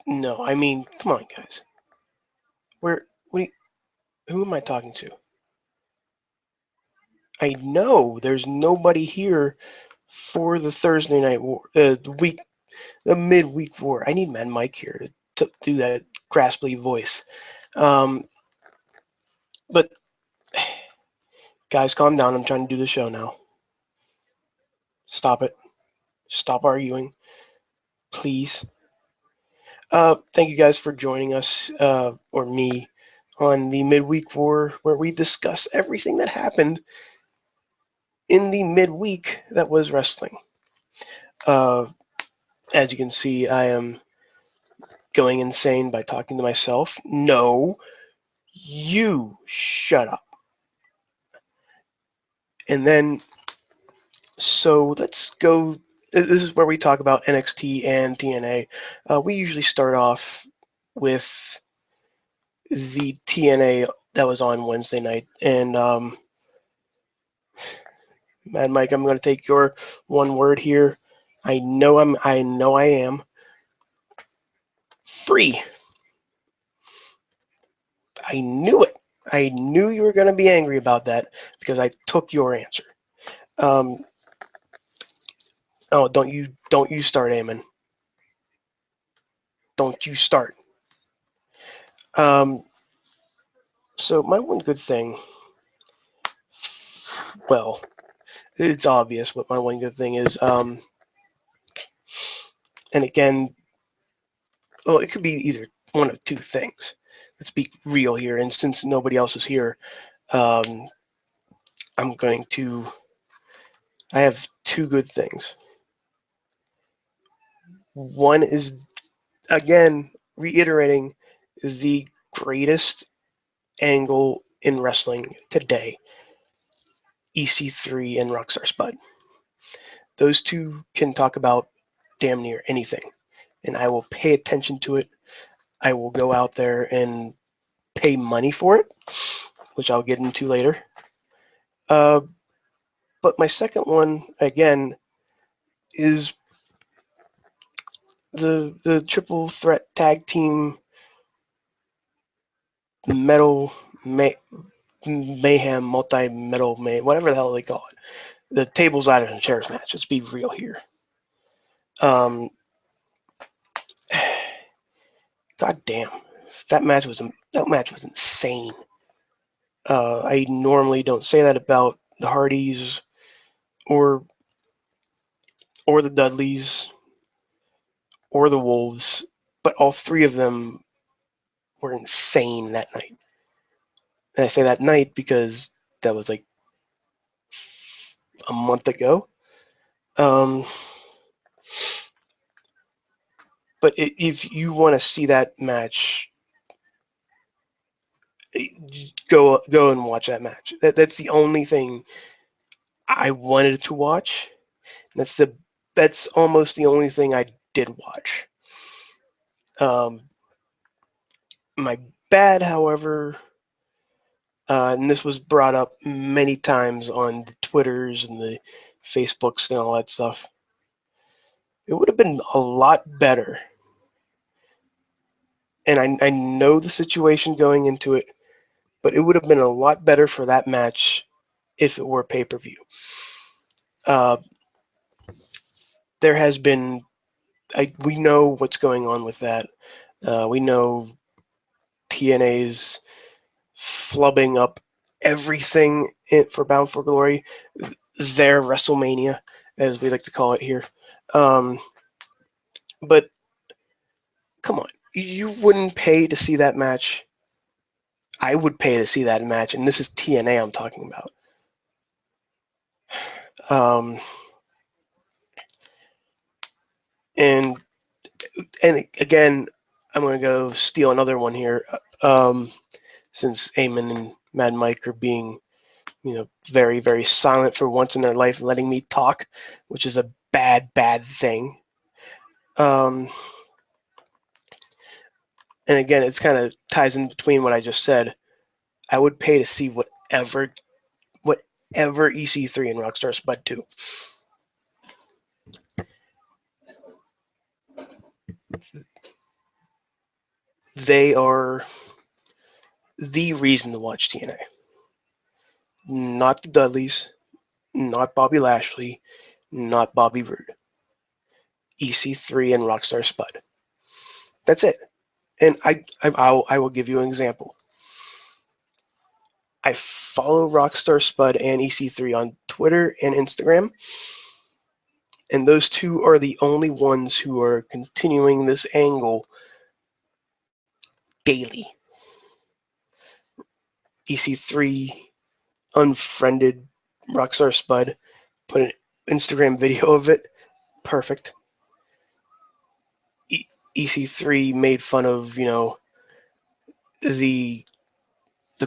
No, I mean, come on, guys. Who am I talking to? I know there's nobody here for the Thursday night war, the midweek war. I need Mad Mike here to do that grasply voice. But guys, calm down. I'm trying to do the show now. Stop it. Stop arguing, please. Thank you guys for joining us, or me, on the midweek war, where we discuss everything that happened in the midweek that was wrestling. As you can see, I am going insane by talking to myself. No, you shut up. And then, so let's go. This is where we talk about NXT and TNA. We usually start off with the TNA that was on Wednesday night. And Mad Mike, I'm going to take your one word here. I know I am free. I knew it. I knew you were going to be angry about that because I took your answer. Oh, don't you start, Eamon. Don't you start. So my one good thing, well, it's obvious what my one good thing is. And again, well, it could be either one of two things. Let's be real here. And since nobody else is here, um, I'm going to. I have two good things. One is, again, reiterating the greatest angle in wrestling today, EC3 and Rockstar Spud. Those two can talk about damn near anything, and I will pay attention to it. I will go out there and pay money for it, which I'll get into later. But my second one, again, is the triple threat tag team metal mayhem, multi-metal whatever the hell they call it. The tables, ladders, and chairs match. Let's be real here. God damn, that match was insane. I normally don't say that about the Hardys or the Dudleys or the Wolves, but all three of them were insane that night. And I say that night because that was like a month ago. But if you want to see that match, go and watch that match. That's the only thing I wanted to watch. That's almost the only thing I did watch. My bad, however, and this was brought up many times on the Twitters and the Facebooks and all that stuff. It would have been a lot better. And I know the situation going into it, but it would have been a lot better for that match if it were pay-per-view. There has been, we know what's going on with that. We know TNA's flubbing up everything for Bound for Glory, their WrestleMania, as we like to call it here. But come on, you wouldn't pay to see that match. I would pay to see that match, and this is TNA I'm talking about. And again, I'm going to go steal another one here, since Eamon and Mad Mike are being, very, very silent for once in their life, letting me talk, which is a bad, bad thing. And again, it's kind of ties in between what I just said. I would pay to see whatever EC3 and Rockstar Spud do. they are the reason to watch TNA. Not the Dudleys, not Bobby Lashley, not Bobby Roode. EC3 and Rockstar Spud. That's it. And I will give you an example. I follow Rockstar Spud and EC3 on Twitter and Instagram, and those two are the only ones who are continuing this angle daily. EC3 unfriended Rockstar Spud, put an Instagram video of it. Perfect. EC3 made fun of, the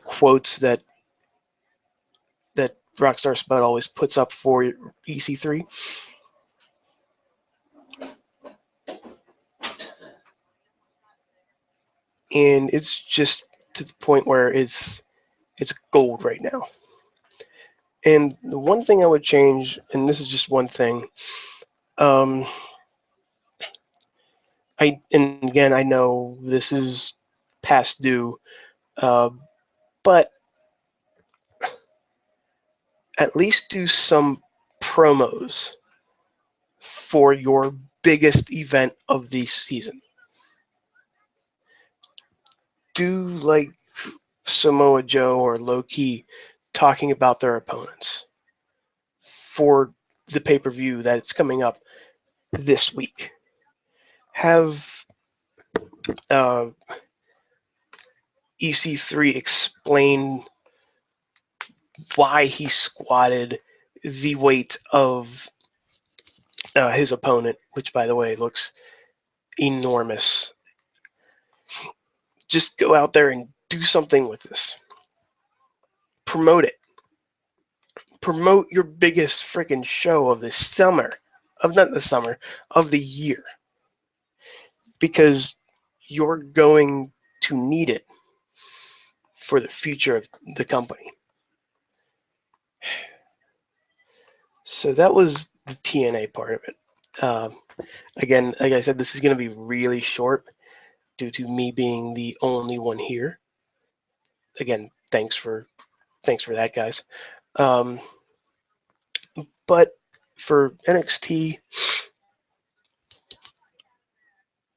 quotes that Rockstar Spud always puts up for EC3. And it's just to the point where it's gold right now. And the one thing I would change, and this is just one thing, and again, I know this is past due, but at least do some promos for your biggest event of the season. Do like Samoa Joe or Low Ki talking about their opponents for the pay-per-view that's coming up this week. Have EC3 explain why he squatted the weight of his opponent, which, by the way, looks enormous. Just go out there and do something with this. Promote it. Promote your biggest freaking show of the summer. Not the summer, of the year. Because you're going to need it for the future of the company. So that was the TNA part of it. Again, like I said, this is going to be really short due to me being the only one here. Again, thanks for that, guys. But for NXT,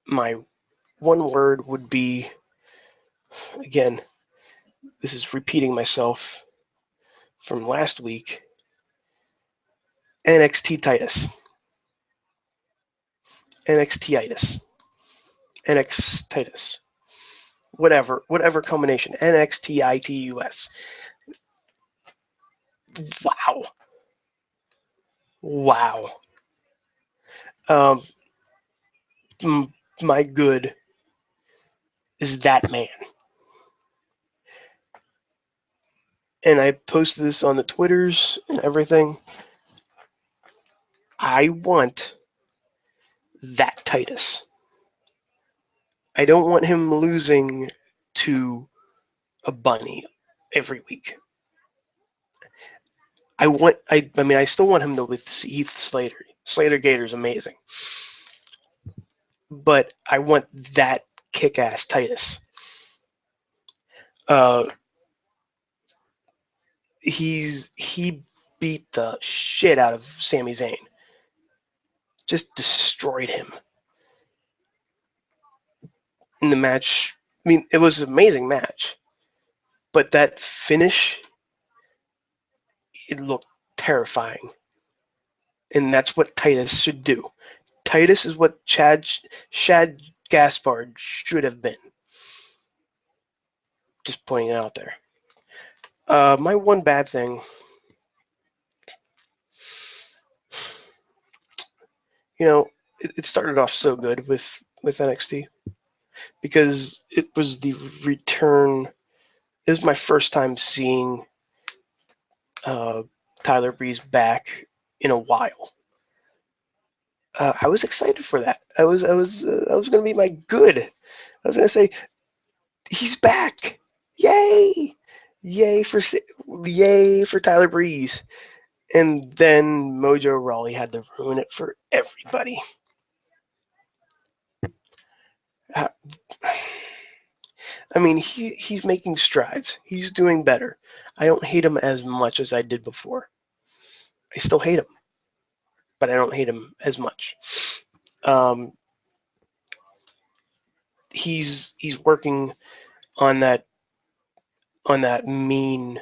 my one word would be, again, this is repeating myself from last week, NXT Titus. NXT-itis. NX Titus. Whatever combination. NXT-ITUS. Wow. My good is that man. And I posted this on the Twitters and everything. I want that Titus. I don't want him losing to a bunny every week. I still want him with Heath Slater. Slater Gator's amazing. But I want that kick-ass Titus. He beat the shit out of Sami Zayn. Just destroyed him in the match. I mean, it was an amazing match. But that finish, it looked terrifying. And that's what Titus should do. Titus is what Shad Gaspard should have been. Just pointing it out there. My one bad thing, it started off so good with NXT because it was the return. It was my first time seeing Tyler Breeze back in a while. I was excited for that. I was going to be my good. I was going to say, he's back! Yay! Yay for Tyler Breeze. And then Mojo Rawley had to ruin it for everybody. mean, he's making strides. He's doing better. I don't hate him as much as I did before. I still hate him, but I don't hate him as much. Um, he's working on that mean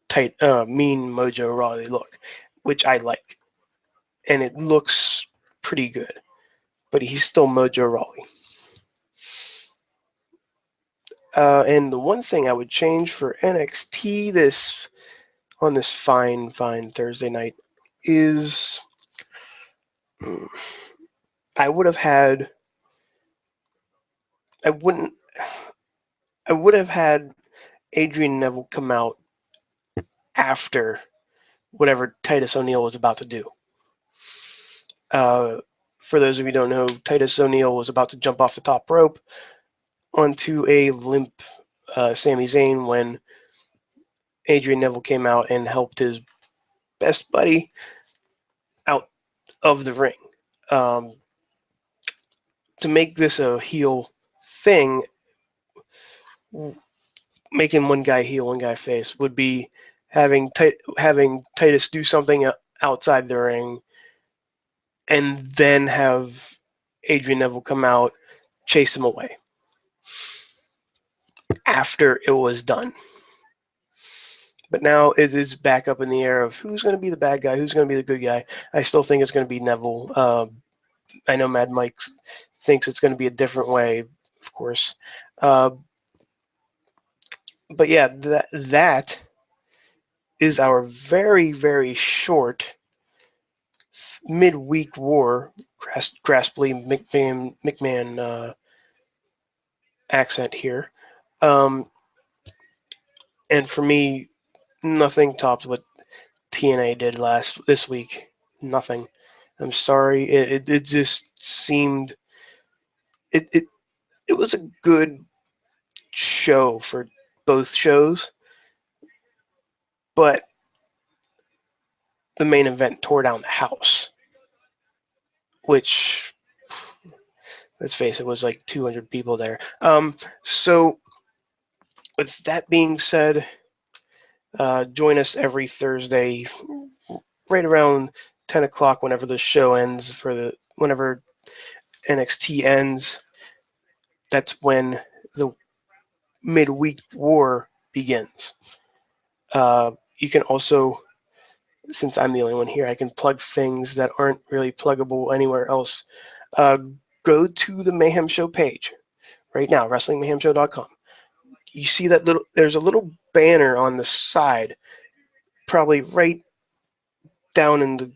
tight mean Mojo Rawley look, which I like, and it looks pretty good. But he's still Mojo Rawley. And the one thing I would change for NXT on this fine Thursday night is I would have had I wouldn't I would have had Adrian Neville come out after whatever Titus O'Neil was about to do. For those of you who don't know, Titus O'Neil was about to jump off the top rope onto a limp Sami Zayn when Adrian Neville came out and helped his best buddy out of the ring. To make this a heel thing, making one guy heel, one guy face would be having Titus do something outside the ring, and then have Adrian Neville come out, chase him away after it was done. But now it is back up in the air of who's going to be the bad guy, who's going to be the good guy. I still think it's going to be Neville. I know Mad Mike thinks it's going to be a different way, of course. But yeah, that is our very short midweek war, Grasply McMahon accent here. And for me, nothing tops what TNA did this week. Nothing. I'm sorry. It just seemed it was a good show for both shows, but the main event tore down the house, which, let's face it, was like 200 people there. So with that being said, join us every Thursday right around 10 o'clock whenever the show ends, whenever NXT ends. That's when the midweek war begins. You can also, since I'm the only one here, I can plug things that aren't really pluggable anywhere else. Go to the Mayhem Show page right now, WrestlingMayhemShow.com. You see there's a little banner on the side, probably right down in the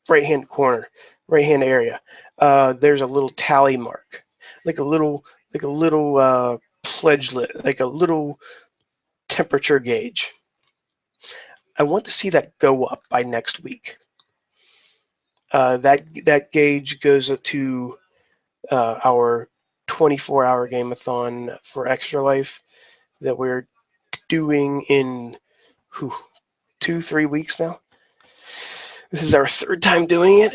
right-hand corner, right-hand area. There's a little tally mark, like a little pledgelet, like a little temperature gauge. I want to see that go up by next week. That gauge goes to our 24-hour game-a-thon for Extra Life that we're doing in 2-3 weeks now. This is our third time doing it,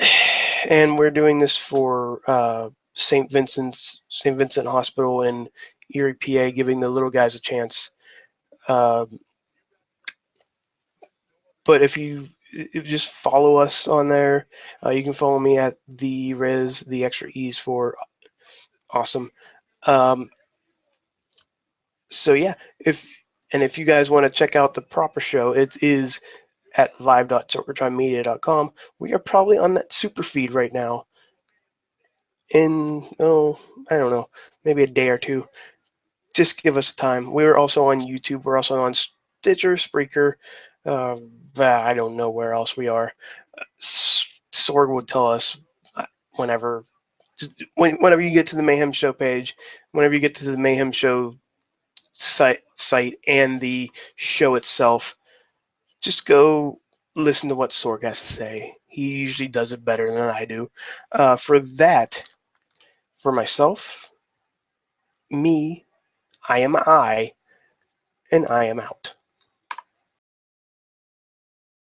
and we're doing this for St. Vincent Hospital in Erie, PA, giving the little guys a chance. But if you just follow us on there, you can follow me at the Rizz, the extra E's for awesome. So yeah, if you guys want to check out the proper show, it is at live.sorgatronmedia.com. We are probably on that super feed right now in, I don't know, maybe a day or two. Just give us time. We're also on YouTube. We're also on Stitcher, Spreaker. I don't know where else we are. Sorg would tell us whenever you get to the Mayhem Show page, whenever you get to the Mayhem Show site and the show itself, just go listen to what Sorg has to say. He usually does it better than I do. For myself, me, I am I, and I am out.